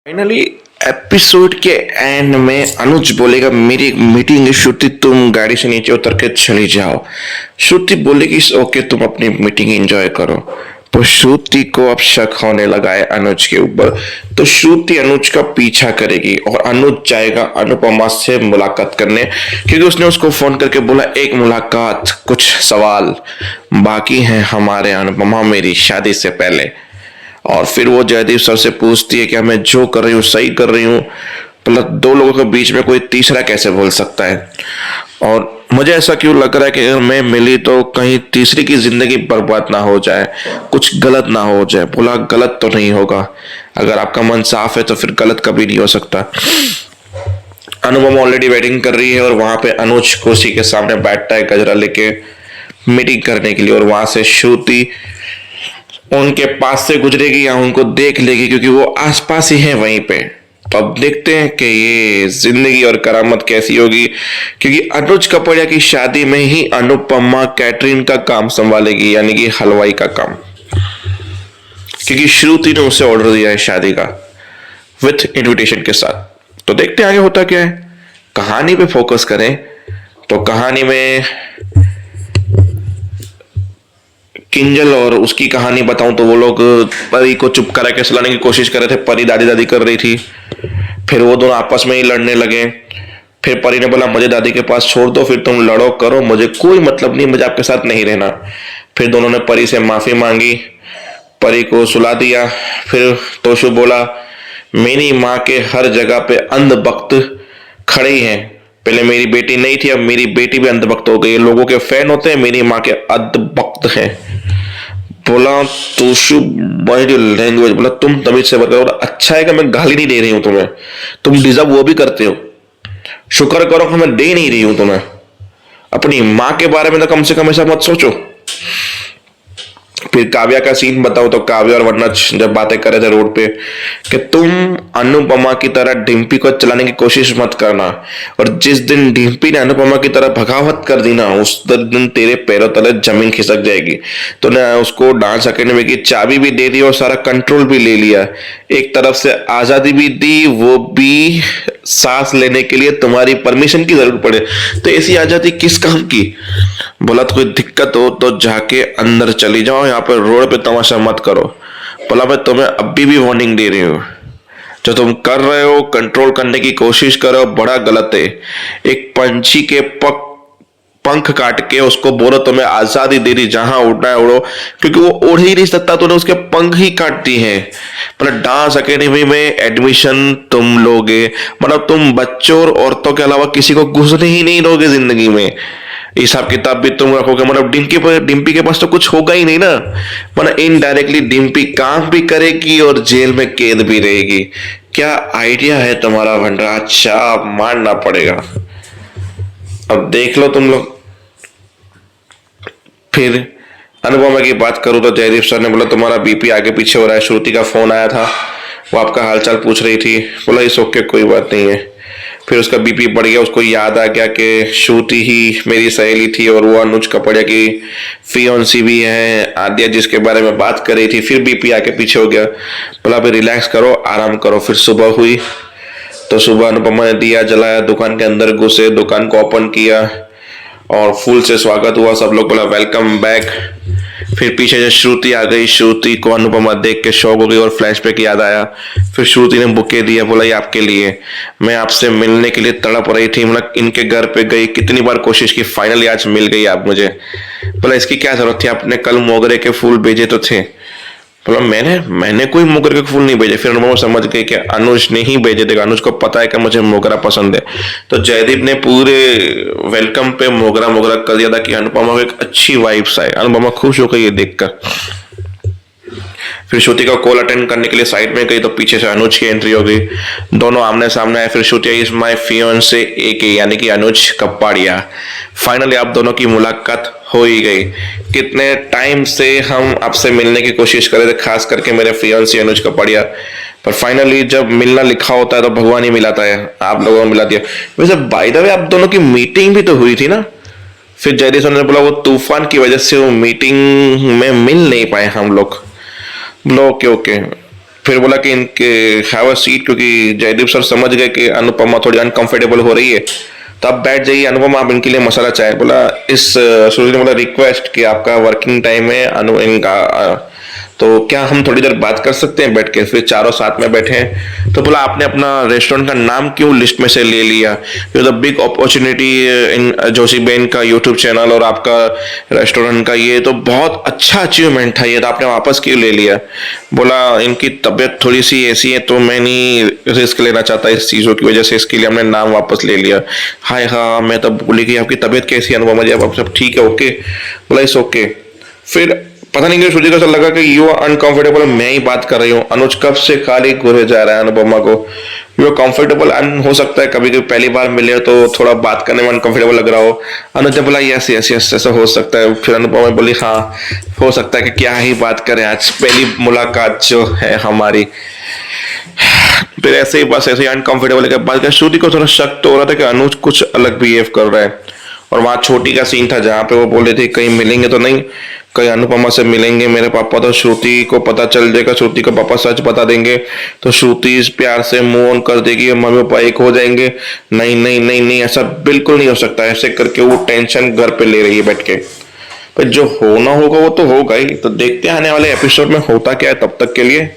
Finally episode के and में अनुज बोलेगा मेरी एक मीटिंग है श्रुति, तुम गाड़ी से नीचे उतर के चली जाओ। श्रुति बोलेगी ओके तुम अपनी मीटिंग एंजॉय करो। तो श्रुति को अब शक होने लगा है अनुज के ऊपर, तो श्रुति अनुज का पीछा करेगी और अनुज जाएगा अनुपमा से मुलाकात करने, क्योंकि उसने उसको फोन करके बोला एक मुलाकात, कुछ सवाल बाकी हैं हमारे अनुपमा मेरी शादी से पहले। और फिर वो जयदीप सर से पूछती है कि मैं जो कर रही हूँ सही कर रही हूँ, मतलब दो लोगों के बीच में कोई तीसरा कैसे बोल सकता है। और मुझे ऐसा क्यों लग रहा है कि अगर मैं मिली तो कहीं तीसरी की जिंदगी बर्बाद ना हो जाए, कुछ गलत ना हो जाए। बोला गलत तो नहीं होगा, अगर आपका मन साफ है तो फिर गलत कभी नहीं हो सकता। अनुपमा ऑलरेडी वेटिंग कर रही है और वहां पे अनुज कुर्सी के सामने बैठता है गजरा लेके मीटिंग करने के लिए, और वहां से श्रुति उनके पास से गुजरेगी या उनको देख लेगी, क्योंकि वो आसपास ही है वहीं पे। तो अब देखते हैं कि ये जिंदगी और करामत कैसी होगी, क्योंकि अनुज कपड़िया की शादी में ही अनुपमा कैटरिंग का काम संभालेगी, यानी कि हलवाई का काम, क्योंकि श्रुति ने उसे ऑर्डर दिया है शादी का विथ इनविटेशन के साथ। तो देखते हैं आगे होता क्या है। कहानी पे फोकस करें तो कहानी में किंजल और उसकी कहानी बताऊं तो वो लोग परी को चुप करा के सुलाने की कोशिश कर रहे थे। परी दादी दादी कर रही थी, फिर वो दोनों आपस में ही लड़ने लगे। फिर परी ने बोला मुझे दादी के पास छोड़ दो, फिर तुम लड़ो करो, मुझे कोई मतलब नहीं, मुझे आपके साथ नहीं रहना। फिर दोनों ने परी से माफी मांगी, परी को सुला दिया। फिर तोशु बोला मेरी माँ के हर जगह पे अंधभक्त खड़े ही हैं, पहले मेरी बेटी नहीं थी अब मेरी बेटी भी अंधभक्त हो गई, लोगों के फैन होते हैं, मेरी माँ के अंधभक्त हैं। बोला तोशु बड़ी लैंग्वेज, बोला तुम तमीज से बात करो। अच्छा है कि मैं गाली नहीं दे रही हूं तुम्हें, तुम डिजर्व वो भी करते हो, शुक्र करो कि मैं दे नहीं रही हूं तुम्हें। अपनी माँ के बारे में तो कम से कम ऐसा मत सोचो। फिर काव्या का सीन बताओ तो काव्या और वनज जब बातें कर रहे थे रोड पे कि तुम अनुपमा की तरह डिम्पी को चलाने की कोशिश मत करना, और जिस दिन डिम्पी ने अनुपमा की तरह भगावत कर दी ना उस दिन तेरे पैरों तले जमीन खिसक जाएगी। तो ने उसको डांस अकेडमी की चाबी भी दे दी और सारा कंट्रोल भी ले लिया, एक तरफ से आजादी भी दी, वो भी सांस लेने के लिए तुम्हारी परमिशन की जरूरत पड़े, तो ऐसी आजादी किस काम की। बोला तो कोई दिक्कत हो तो जाके अंदर चली जाओ, यहाँ पर रोड पे तमाशा मत करो। बोला मैं तुम्हें अभी भी वार्निंग दे रही हूँ, जो तुम कर रहे हो कंट्रोल करने की कोशिश कर रहे हो बड़ा गलत है। एक पंछी के पंख काट के उसको बोलो तुम्हें आजादी दे दी, जहां उड़ना है उड़ो, क्योंकि वो उड़ ही नहीं सकता, तूने उसके पंख ही काट दिए हैं। मतलब डांस अकेडमी में एडमिशन तुम लोगे, मतलब तुम बच्चों और औरतों के अलावा किसी को घुसने ही नहीं दोगे जिंदगी में, हिसाब किताब भी तुम रखोगे। मतलब डिम्पी के पास तो कुछ होगा ही नहीं ना, मतलब इनडायरेक्टली डिम्पी काम भी करेगी और जेल में कैद भी रहेगी। क्या आइडिया है तुम्हारा भंडरा, अच्छा मानना पड़ेगा। अब देख लो तुम लोग। फिर अनुपमा की बात करूं तो जयदीप सर ने बोला तुम्हारा बीपी आगे पीछे हो रहा है, श्रुति का फोन आया था, वो आपका हालचाल पूछ रही थी। बोला इस ओके कोई बात नहीं है। फिर उसका बीपी बढ़ गया, उसको याद आ गया कि श्रुति ही मेरी सहेली थी और वो अनुज कपड़िया की फियोन्सी भी है आद्या, जिसके बारे में बात कर रही थी। फिर बीपी आगे पीछे हो गया। बोला अभी रिलैक्स करो आराम करो। फिर सुबह हुई तो सुबह अनुपमा ने दिया जलाया, दुकान के अंदर घुसे, दुकान को ओपन किया और फूल से स्वागत हुआ, सब लोग बोला वेलकम बैक। फिर पीछे से श्रुति आ गई, श्रुति को अनुपमा देख के शौक हो गई और फ्लैशबैक याद आया। फिर श्रुति ने बुके दिया, बोला ये आपके लिए, मैं आपसे मिलने के लिए तड़प रही थी, मतलब इनके घर पे गई, कितनी बार कोशिश की, फाइनली आज मिल गई आप मुझे। बोला इसकी क्या जरूरत थी, आपने कल मोगरे के फूल भेजे तो थे। बोला मैंने कोई मोगरे के फूल नहीं भेजे। फिर अनुपमा समझ गई कि अनुज ने ही भेजे थे, अनुज को पता है कि मुझे मोगरा पसंद है। तो जयदीप ने पूरे वेलकम पे मोगरा मोगरा कर दिया था कि अनुपमा को एक अच्छी वाइब्स आए। अनुपमा खुश हो गई ये देखकर। फिर श्रुति का कॉल अटेंड करने के लिए साइड में गई तो पीछे से अनुज की एंट्री हो गई, दोनों आमने सामने आए। फिर श्रुति इज माय फियोन्से एके, यानी कि अनुज कपाड़िया। फाइनली आप दोनों की मुलाकात हो ही गई। कितने टाइम से हम आपसे मिलने की कोशिश कर रहे थे, खास करके मेरे फियोन्से अनुज कपाड़िया, पर फाइनली जब मिलना लिखा होता है तो भगवान ही मिलाता है, आप लोगों ने मिला दिया। वैसे बाय द वे आप दोनों की मीटिंग भी तो हुई थी ना। फिर जयदीप सर ने बोला वो तूफान की वजह से वो मीटिंग में मिल नहीं पाए हम लोग। बोलो ओके ओके। फिर बोला कि इनके हैव अ सीट, क्योंकि जयदीप सर समझ गए कि अनुपमा थोड़ी अनकंफर्टेबल हो रही है, तो आप बैठ जाइए अनुपमा, आप इनके लिए मसाला चाय। बोला इस श्रुति ने बोला रिक्वेस्ट कि आपका वर्किंग टाइम है अनु इनका तो क्या हम थोड़ी देर बात कर सकते हैं बैठ के। फिर चारों साथ में बैठे हैं। तो बोला आपने अपना रेस्टोरेंट का नाम क्यों लिस्ट में से ले लिया, you the big opportunity in Joshi Ben का यूट्यूब चैनल और आपका रेस्टोरेंट का, ये तो बहुत अच्छा अचीवमेंट था, ये तो आपने वापस क्यों ले लिया। बोला इनकी तबीयत थोड़ी सी ऐसी है तो मैं नहीं रिस्क लेना चाहता इस चीज़ों की वजह से, इसके लिए हमने नाम वापस ले लिया। हाय हाँ मैं तब बोली कि आपकी तबीयत कैसी है अनुपमा जी, आप सब ठीक है ओके। बोला इस ओके। फिर पता नहीं क्यों श्रुति को ऐसा लगा कि यू आर अनकंफर्टेबल, मैं ही बात कर रही हूँ। अनुज कब से खाली घूरे जा रहा है अनुपमा को, यू आर कंफर्टेबल। हो सकता है कभी कभी पहली बार मिले तो थोड़ा बात करने में अनकंफर्टेबल लग रहा हो। अनुज ने बोला यस यस यस ऐसा हो सकता है। फिर अनुपमा बोली हाँ हो सकता है कि क्या ही बात करें, आज पहली मुलाकात जो है हमारी। फिर ऐसे ही बस ऐसे ही अनकंफर्टेबल के बाद श्रुति को थोड़ा शक तो हो रहा था कि अनुज कुछ अलग बिहेव कर रहा है। और वहां छोटी का सीन था जहां पे वो बोले थे कहीं मिलेंगे तो नहीं, कहीं अनुपमा से मिलेंगे मेरे पापा तो श्रुति को पता चल जाएगा, श्रुति को पापा सच बता देंगे तो श्रुति इस प्यार से मूव ऑन कर देगी, मम्मी पापा एक हो जाएंगे। नहीं नहीं नहीं नहीं ऐसा बिल्कुल नहीं हो सकता। ऐसे करके वो टेंशन घर पे ले रही है बैठ के। पर जो होना होगा वो तो होगा ही। तो देखते हैं आने वाले एपिसोड में होता क्या है। तब तक के लिए